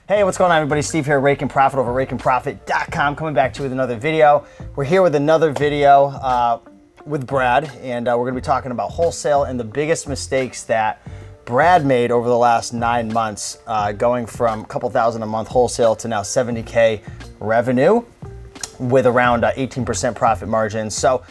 Hey, what's going on, everybody? Steve here, Raiken Profit over RaikenProfit.com, coming back to you with another video. We're here with another video with Brad, and we're going to be talking about wholesale and the biggest mistakes that Brad made over the last 9 months, going from a couple thousand a month wholesale to now 70K revenue with around 18% profit margins. So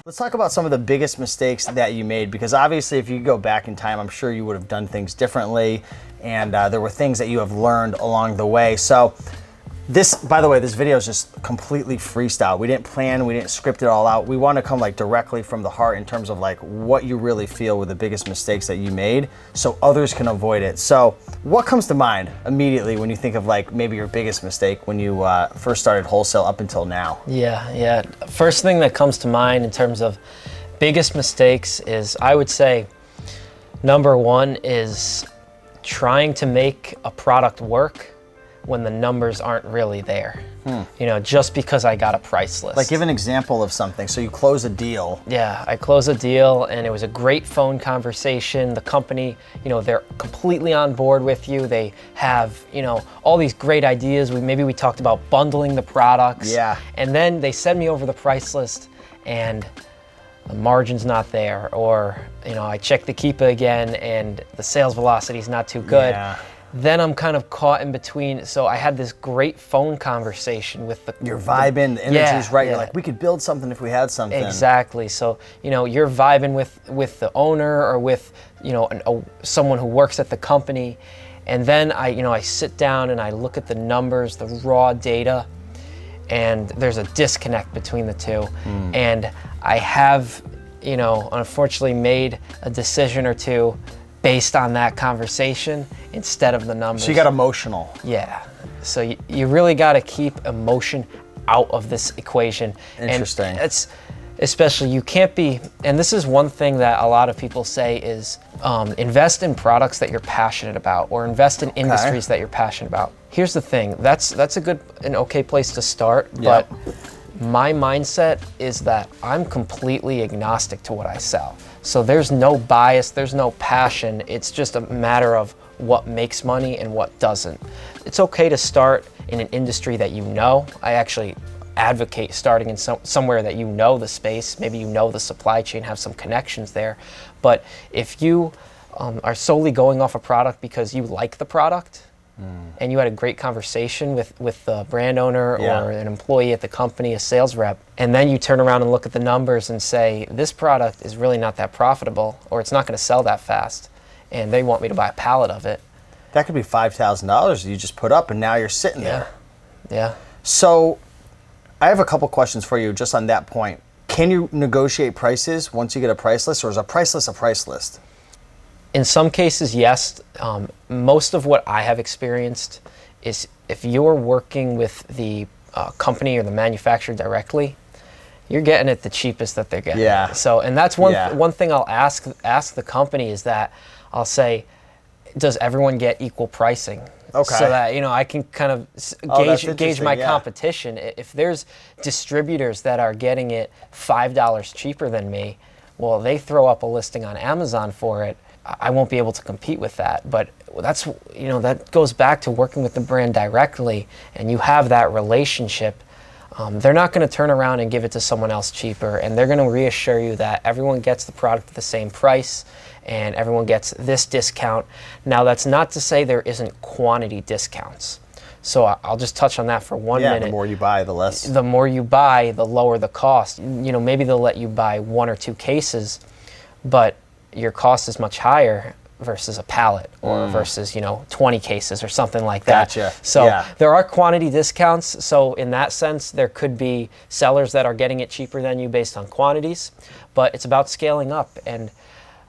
let's talk about some of the biggest mistakes that you made, because obviously if you go back in time, I'm sure you would have done things differently, and there were things that you have learned along the way. So this, by the way, this video is just completely freestyle. We didn't plan, we didn't script it all out. We want to come like directly from the heart in terms of like what you really feel were the biggest mistakes that you made so others can avoid it. So what comes to mind immediately when you think of like maybe your biggest mistake when you first started wholesale up until now? Yeah. First thing that comes to mind in terms of biggest mistakes is, I would say, number one is trying to make a product work when the numbers aren't really there. You know, just because I got a price list. Like, give an example of something. So you close a deal. Yeah, I close a deal and it was a great phone conversation. The company, you know, they're completely on board with you. They have, you know, all these great ideas. Maybe we talked about bundling the products. Yeah. And then they send me over the price list and the margin's not there. Or, you know, I check the Keepa again and the sales velocity is not too good. Yeah. Then I'm kind of caught in between. So I had this great phone conversation with the... You're vibing, the energy's right. You're like, we could build something if we had something. Exactly. So, you know, you're vibing with the owner or with, you know, someone who works at the company. And then I sit down and I look at the numbers, the raw data, and there's a disconnect between the two. And I have, you know, unfortunately made a decision or two based on that conversation instead of the numbers. So you got emotional. Yeah. So you really got to keep emotion out of this equation. Interesting. And it's especially, you can't be, and this is one thing that a lot of people say is invest in products that you're passionate about, or invest in industries that you're passionate about. Here's the thing, that's an okay place to start, but my mindset is that I'm completely agnostic to what I sell. So there's no bias, there's no passion. It's just a matter of what makes money and what doesn't. It's okay to start in an industry that you know. I actually advocate starting in somewhere that you know the space, maybe you know the supply chain, have some connections there. But if you are solely going off a product because you like the product, and you had a great conversation with the brand owner or an employee at the company, a sales rep, and then you turn around and look at the numbers and say, this product is really not that profitable, or it's not going to sell that fast, and they want me to buy a pallet of it. That could be $5,000 you just put up, and now you're sitting there. Yeah. So I have a couple questions for you just on that point. Can you negotiate prices once you get a price list, or is a price list a price list? In some cases, yes. Most of what I have experienced is if you're working with the company or the manufacturer directly, you're getting it the cheapest that they're getting. Yeah. So, and that's one thing I'll ask the company is that I'll say, does everyone get equal pricing? Okay. So that, you know, I can kind of gauge my competition. If there's distributors that are getting it $5 cheaper than me, well, they throw up a listing on Amazon for it, I won't be able to compete with that. But that's, you know, that goes back to working with the brand directly, and you have that relationship. They're not going to turn around and give it to someone else cheaper, and they're going to reassure you that everyone gets the product at the same price and everyone gets this discount. Now, that's not to say there isn't quantity discounts. So I'll just touch on that for 1 minute. The more you buy, the less. The more you buy, the lower the cost. You know, maybe they'll let you buy 1 or 2 cases, but your cost is much higher versus a pallet or versus, you know, 20 cases or something like that. Gotcha. So there are quantity discounts. So in that sense, there could be sellers that are getting it cheaper than you based on quantities, but it's about scaling up. And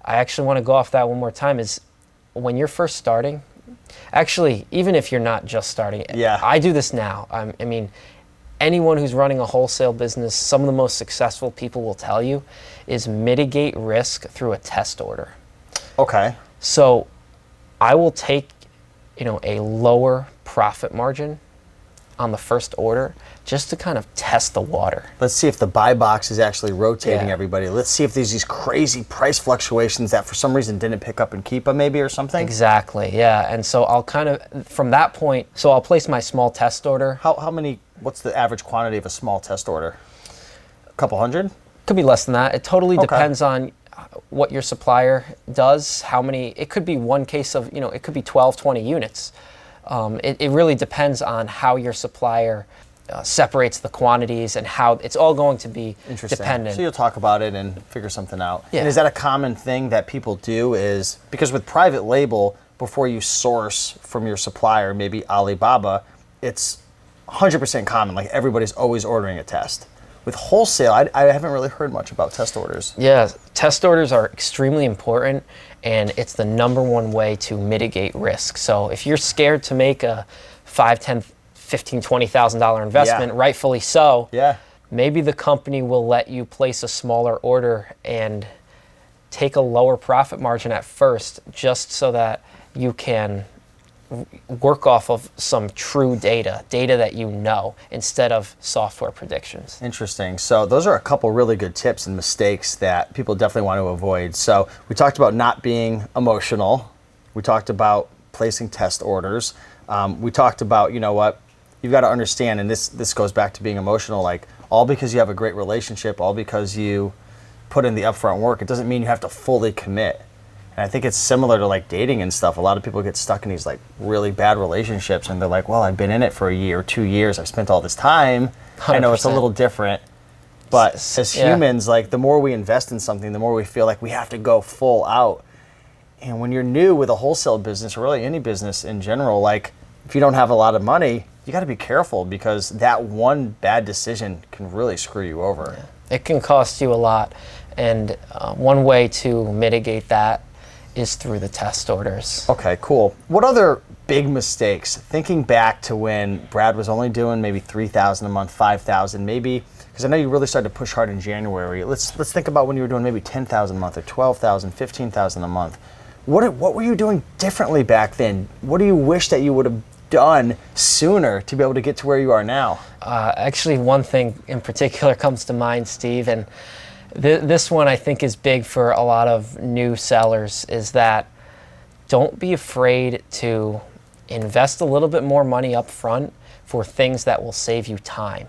I actually want to go off that one more time, is when you're first starting, actually, even if you're not just starting, I do this now. I mean, anyone who's running a wholesale business, some of the most successful people will tell you, is mitigate risk through a test order. Okay. So I will take, a lower profit margin on the first order just to kind of test the water. Let's see if the buy box is actually rotating Yeah. everybody. Let's see if there's these crazy price fluctuations that for some reason didn't pick up in Keepa maybe or something. Exactly, yeah. And so I'll kind of, from that point, so I'll place my small test order. How many, what's the average quantity of a small test order? A couple hundred? Could be less than that. It totally depends on what your supplier does, how many, it could be one case of, it could be 12, 20 units. It really depends on how your supplier separates the quantities and how it's all going to be dependent. So you'll talk about it and figure something out. Yeah. And is that a common thing that people do is, because with private label, before you source from your supplier, maybe Alibaba, it's 100% common. Like everybody's always ordering a test. With wholesale, I haven't really heard much about test orders. Yeah, test orders are extremely important, and it's the number one way to mitigate risk. So if you're scared to make a $5, $10, $15, $20,000 investment, rightfully so, maybe the company will let you place a smaller order and take a lower profit margin at first, just so that you can work off of some true data that you know, instead of software predictions. Interesting. So those are a couple really good tips and mistakes that people definitely want to avoid. So we talked about not being emotional. We talked about placing test orders. We talked about, you've got to understand, and this goes back to being emotional, like all because you have a great relationship, all because you put in the upfront work, it doesn't mean you have to fully commit. And I think it's similar to like dating and stuff. A lot of people get stuck in these like really bad relationships and they're like, well, I've been in it for a year, 2 years. I've spent all this time. 100%. I know it's a little different, but as humans, like the more we invest in something, the more we feel like we have to go full out. And when you're new with a wholesale business or really any business in general, like if you don't have a lot of money, you got to be careful because that one bad decision can really screw you over. Yeah. It can cost you a lot. And one way to mitigate that is through the test orders. Okay, cool. What other big mistakes, thinking back to when Brad was only doing maybe 3,000 a month, 5,000 maybe, because I know you really started to push hard in January. Let's think about when you were doing maybe 10,000 a month or 12,000, 15,000 a month. What were you doing differently back then? What do you wish that you would have done sooner to be able to get to where you are now? Actually, one thing in particular comes to mind, Steve, and this one I think is big for a lot of new sellers, is that don't be afraid to invest a little bit more money up front for things that will save you time.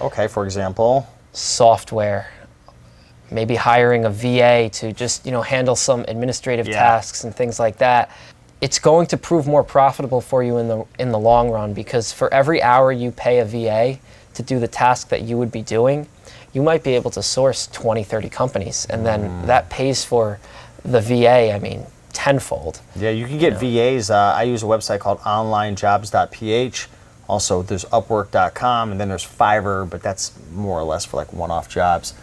Okay, for example? Software. Maybe hiring a VA to just handle some administrative tasks and things like that. It's going to prove more profitable for you in the long run, because for every hour you pay a VA to do the task that you would be doing, you might be able to source 20, 30 companies, and then that pays for the VA, tenfold. Yeah, you can get VAs. I use a website called onlinejobs.ph. Also, there's upwork.com, and then there's Fiverr, but that's more or less for like one-off jobs.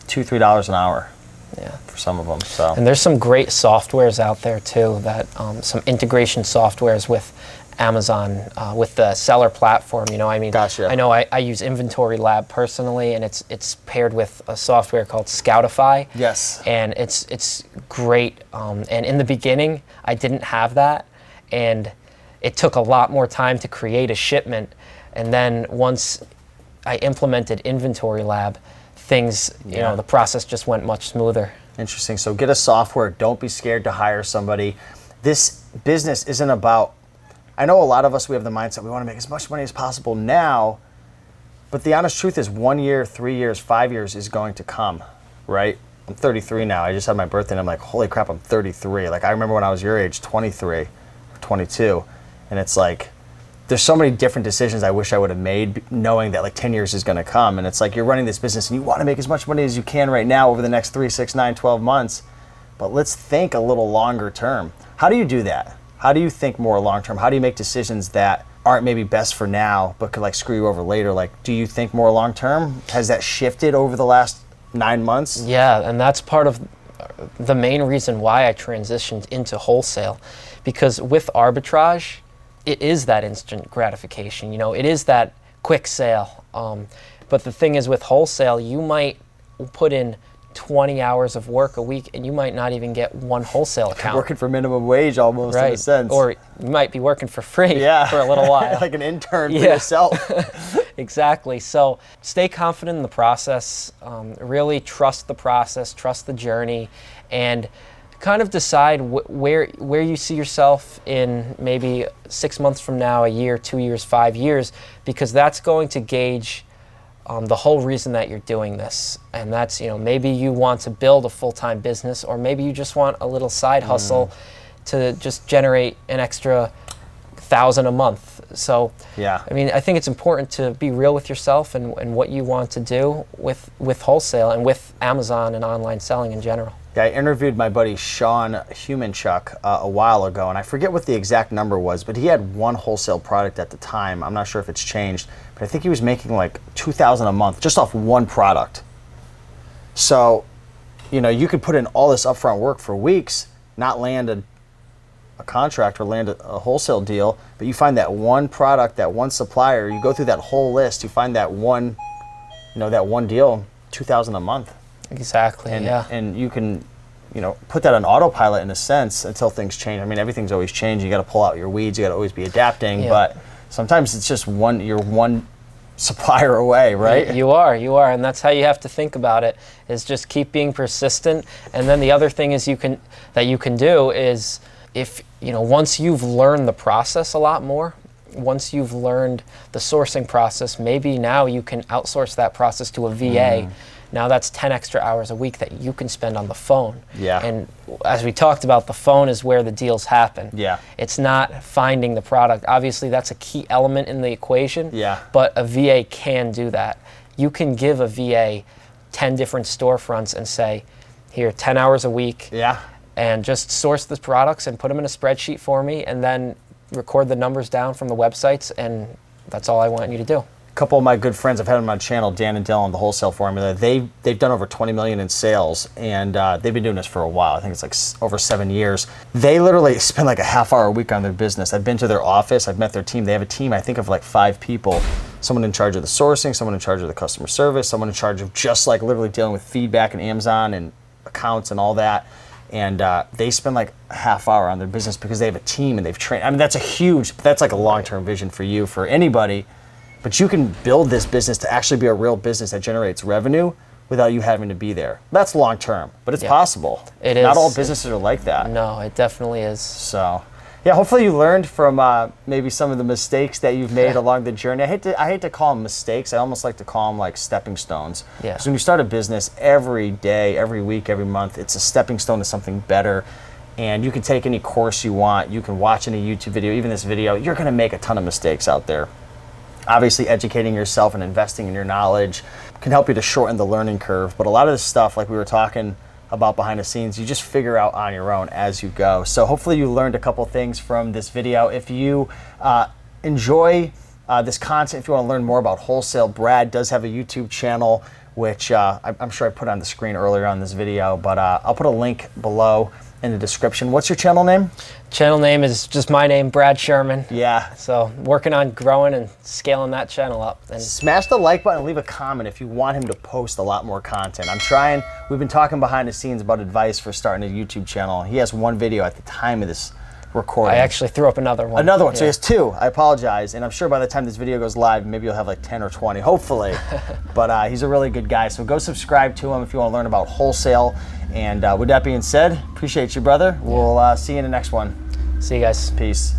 $2, $3 an hour. Yeah, for some of them. So. And there's some great softwares out there too, that some integration softwares with Amazon, with the seller platform. Gotcha. I know I use Inventory Lab personally, and it's paired with a software called Scoutify. Yes. And it's great. And in the beginning, I didn't have that, and it took a lot more time to create a shipment. And then once I implemented Inventory Lab, things, the process just went much smoother. Interesting. So get a software. Don't be scared to hire somebody. This business isn't about, I know a lot of us, we have the mindset we want to make as much money as possible now, but the honest truth is 1 year, 3 years, 5 years is going to come, right? I'm 33 now. I just had my birthday and I'm like, holy crap, I'm 33. Like I remember when I was your age, 23 or 22, and it's like, there's so many different decisions I wish I would have made knowing that like 10 years is going to come. And it's like you're running this business and you want to make as much money as you can right now over the next 3, 6, 9, 12 months. But let's think a little longer term. How do you do that? How do you think more long term? How do you make decisions that aren't maybe best for now but could like screw you over later? Like, do you think more long term? Has that shifted over the last 9 months? Yeah, and that's part of the main reason why I transitioned into wholesale. Because with arbitrage, it is that instant gratification, it is that quick sale. But the thing is with wholesale, you might put in 20 hours of work a week, and you might not even get one wholesale account. Working for minimum wage almost, in a sense. Or you might be working for free for a little while. Like an intern for yourself. Exactly. So stay confident in the process, really trust the process, trust the journey, and kind of decide where you see yourself in maybe 6 months from now, a year, 2 years, 5 years, because that's going to gauge the whole reason that you're doing this. And that's, maybe you want to build a full-time business, or maybe you just want a little side hustle to just generate an extra $1,000 a month. So, I mean, I think it's important to be real with yourself and what you want to do with wholesale and with Amazon and online selling in general. Yeah, I interviewed my buddy Sean Humanchuk a while ago, and I forget what the exact number was, but he had one wholesale product at the time. I'm not sure if it's changed, but I think he was making like $2,000 a month just off one product. So, you could put in all this upfront work for weeks, not land a contract or land a wholesale deal, but you find that one product, that one supplier, you go through that whole list, you find that one, that one deal, $2,000 a month. Exactly. And you can, put that on autopilot in a sense until things change. I mean, everything's always changing. You got to pull out your weeds. You got to always be adapting. But sometimes it's just you're one supplier away, right? You are, and that's how you have to think about it. Is just keep being persistent. And then the other thing is you can do is, if once you've learned the process a lot more, once you've learned the sourcing process, maybe now you can outsource that process to a VA. Now that's 10 extra hours a week that you can spend on the phone. And as we talked about, the phone is where the deals happen. It's not finding the product. Obviously, that's a key element in the equation. But a VA can do that. You can give a VA 10 different storefronts and say, here, 10 hours a week. And just source the products and put them in a spreadsheet for me, and then record the numbers down from the websites, and that's all I want you to do. A couple of my good friends, I've had on my channel, Dan and Dylan, the Wholesale Formula, they've done over 20 million in sales, and they've been doing this for a while. I think it's like over 7 years. They literally spend like a half hour a week on their business. I've been to their office, I've met their team. They have a team, I think, of like 5 people. Someone in charge of the sourcing, someone in charge of the customer service, someone in charge of just like literally dealing with feedback and Amazon and accounts and all that. And they spend like a half hour on their business because they have a team and they've trained. I mean, that's like a long-term vision for you, for anybody. But you can build this business to actually be a real business that generates revenue without you having to be there. That's long-term, but it's possible. It is. Not all businesses are like that. No, it definitely is. So, yeah, hopefully you learned from maybe some of the mistakes that you've made along the journey. I hate to call them mistakes. I almost like to call them like stepping stones. Because when you start a business, every day, every week, every month, it's a stepping stone to something better. And you can take any course you want. You can watch any YouTube video, even this video. You're going to make a ton of mistakes out there. Obviously, educating yourself and investing in your knowledge can help you to shorten the learning curve. But a lot of this stuff, like we were talking about behind the scenes, you just figure out on your own as you go. So hopefully you learned a couple things from this video. If you enjoy this content, if you want to learn more about wholesale, Brad does have a YouTube channel, which I'm sure I put on the screen earlier on this video, but I'll put a link below in the description. What's your channel name? Channel name is just my name, Brad Sherman. Yeah. So working on growing and scaling that channel up. And smash the like button and leave a comment if you want him to post a lot more content. I'm trying. We've been talking behind the scenes about advice for starting a YouTube channel. He has one video at the time of this recording. I actually threw up another one. Another one. So he has 2. I apologize. And I'm sure by the time this video goes live, maybe you'll have like 10 or 20, hopefully. But he's a really good guy. So go subscribe to him if you want to learn about wholesale. And with that being said, appreciate you, brother. We'll see you in the next one. See you guys. Peace.